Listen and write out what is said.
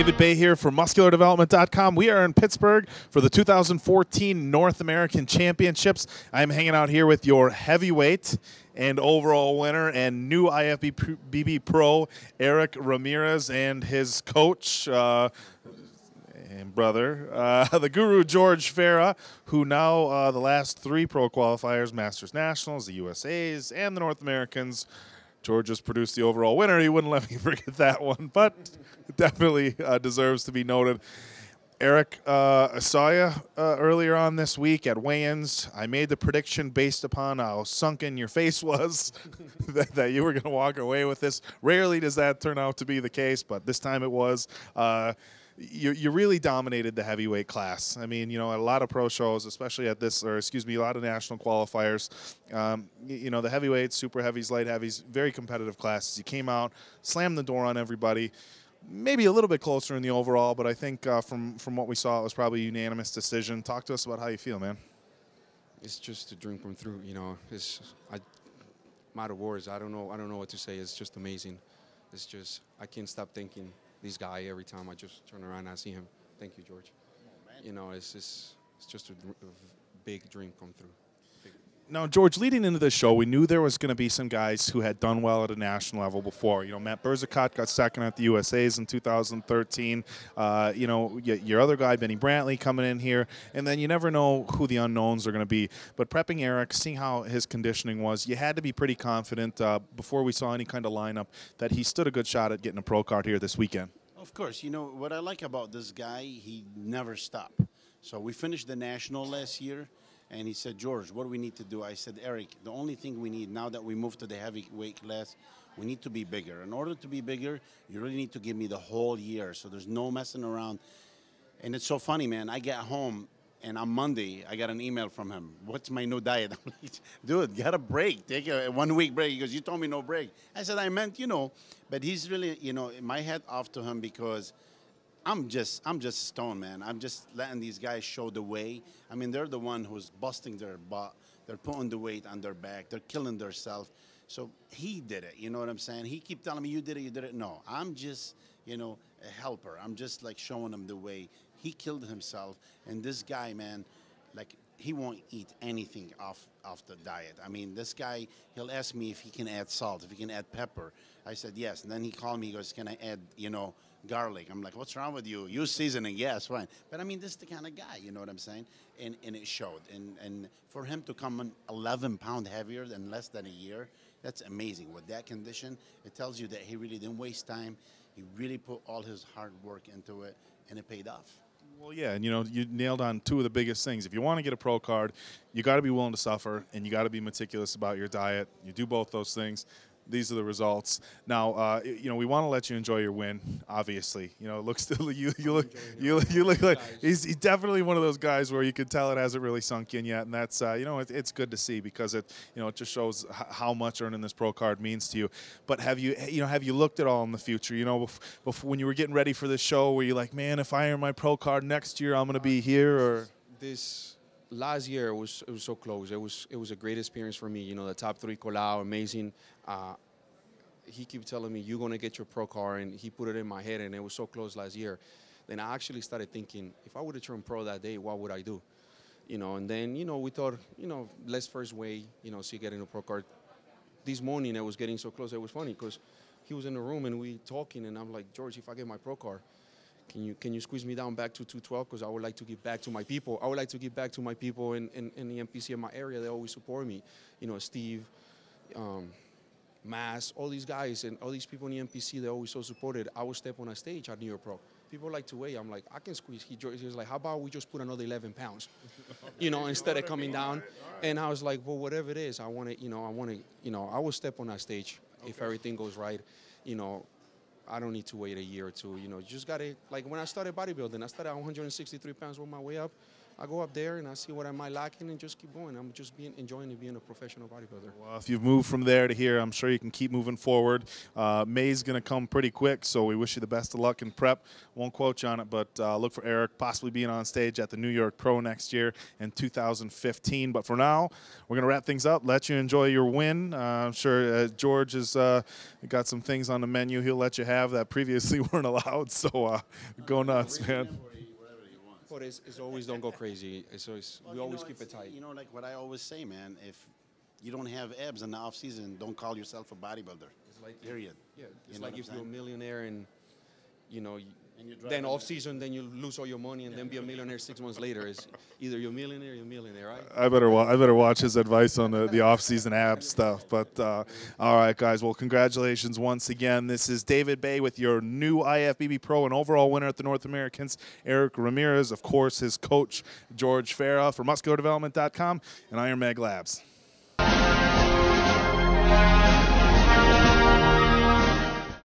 David Baye here for MuscularDevelopment.com. We are in Pittsburgh for the 2014 North American Championships. I'm hanging out here with your heavyweight and overall winner and new IFBB Pro, Erik Ramirez, and his coach and brother, the guru, George Farah, who now the last three pro qualifiers, Masters Nationals, the USAs, and the North Americans, George has produced the overall winner. He wouldn't let me forget that one, but it definitely deserves to be noted. Erik, I saw you earlier on this week at weigh-ins. I made the prediction based upon how sunken your face was that you were going to walk away with this. Rarely does that turn out to be the case, but this time it was. You really dominated the heavyweight class. I mean, you know, at a lot of pro shows, especially at this, or excuse me, a lot of national qualifiers, you know, the heavyweights, super heavies, light heavies, very competitive classes. You came out, slammed the door on everybody. Maybe a little bit closer in the overall, but I think from what we saw, it was probably a unanimous decision. Talk to us about how you feel, man. It's just a dream come true, you know. I'm out of words. I don't know what to say. It's just amazing. It's just, I can't stop thinking this guy every time I just turn around and I see him. Thank you, George. You know, it's just a big dream come through. Now, George, leading into this show, we knew there was going to be some guys who had done well at a national level before. You know, Matt Berzicott got second at the USAs in 2013. You know, your other guy, Benny Brantley, coming in here. And then you never know who the unknowns are going to be. But prepping Erik, seeing how his conditioning was, you had to be pretty confident before we saw any kind of lineup that he stood a good shot at getting a pro card here this weekend. Of course. You know, what I like about this guy, he never stopped. So we finished the national last year. And he said, George, what do we need to do? I said, Erik, the only thing we need now that we moved to the heavyweight class, we need to be bigger. In order to be bigger, you really need to give me the whole year. So there's no messing around. And it's so funny, man. I get home, and on Monday, I got an email from him. What's my new diet? I'm like, dude, get a break. Take a 1 week break. He goes, you told me no break. I said, I meant, you know. But he's really, you know, my hat off to him because I'm just a stone, man. I'm just letting these guys show the way. I mean, they're the one who's busting their butt. They're putting the weight on their back. They're killing themselves. So he did it. You know what I'm saying? He keep telling me, you did it, you did it. No, I'm just, you know, a helper. I'm just like showing him the way. He killed himself. And this guy, man, like he won't eat anything off the diet. I mean, this guy, he'll ask me if he can add salt, if he can add pepper. I said, yes. And then he called me, he goes, can I add, you know, garlic? I'm like, what's wrong with you? Use seasoning. Yes, fine. But I mean, this is the kind of guy, you know what I'm saying? And it showed. And for him to come in 11 pounds heavier in less than a year, that's amazing. With that condition, it tells you that he really didn't waste time. He really put all his hard work into it, and it paid off. Well, yeah, and you know, you nailed on two of the biggest things. If you want to get a pro card, you got to be willing to suffer, and you got to be meticulous about your diet. You do both those things. These are the results. Now, you know, we want to let you enjoy your win. Obviously, you know, it looks you look like he's definitely one of those guys where you can tell it hasn't really sunk in yet, and that's you know, it's good to see because it just shows how much earning this pro card means to you. But have you looked at all in the future? You know, when you were getting ready for this show, were you like, man, if I earn my pro card next year, I'm going to be here? Or this last year it was so close. It was a great experience for me. You know, the top three Colau, amazing. He kept telling me, you're going to get your pro card, and he put it in my head, and it was so close last year. Then I actually started thinking, if I would have turned pro that day, what would I do? You know, and then, you know, we thought, you know, let's first weigh, you know, see getting a pro card. This morning, it was getting so close, it was funny, because he was in the room, and we talking, and I'm like, George, if I get my pro card, can you squeeze me down back to 212? Because I would like to give back to my people. I would like to give back to my people in the NPC in my area. They always support me. You know, Steve, Mass, all these guys and all these people in the NPC, they're always so supported. I would step on a stage at New York Pro. People like to weigh. I'm like, I can squeeze. He was like, how about we just put another 11 pounds, you know, instead of coming down. Right. And I was like, well, whatever it is, I want to, I will step on that stage if everything goes right. You know, I don't need to wait a year or two. You know, just got to, like when I started bodybuilding, I started at 163 pounds, worked my way up. I go up there and I see what am I lacking and just keep going. I'm just enjoying being a professional bodybuilder. Well, if you've moved from there to here, I'm sure you can keep moving forward. May's going to come pretty quick, so we wish you the best of luck in prep. Won't quote you on it, but look for Erik possibly being on stage at the New York Pro next year in 2015. But for now, we're going to wrap things up, let you enjoy your win. I'm sure George has got some things on the menu he'll let you have that previously weren't allowed, so go nuts, man. But it's always don't go crazy. It's always, we always keep it tight. You know, like what I always say, man, if you don't have abs in the off season, don't call yourself a bodybuilder. It's like period. Yeah, it's You know like what if I'm you're a saying? millionaire and you know, And you're then driving off season, then you lose all your money and then be a millionaire 6 months later. It's either you're a millionaire or you're a millionaire, right? I better watch his advice on the off-season ab stuff. But all right, guys. Well, congratulations once again. This is David Baye with your new IFBB Pro and overall winner at the North Americans, Erik Ramirez. Of course, his coach, George Farah for MuscularDevelopment.com and Iron Mag Labs.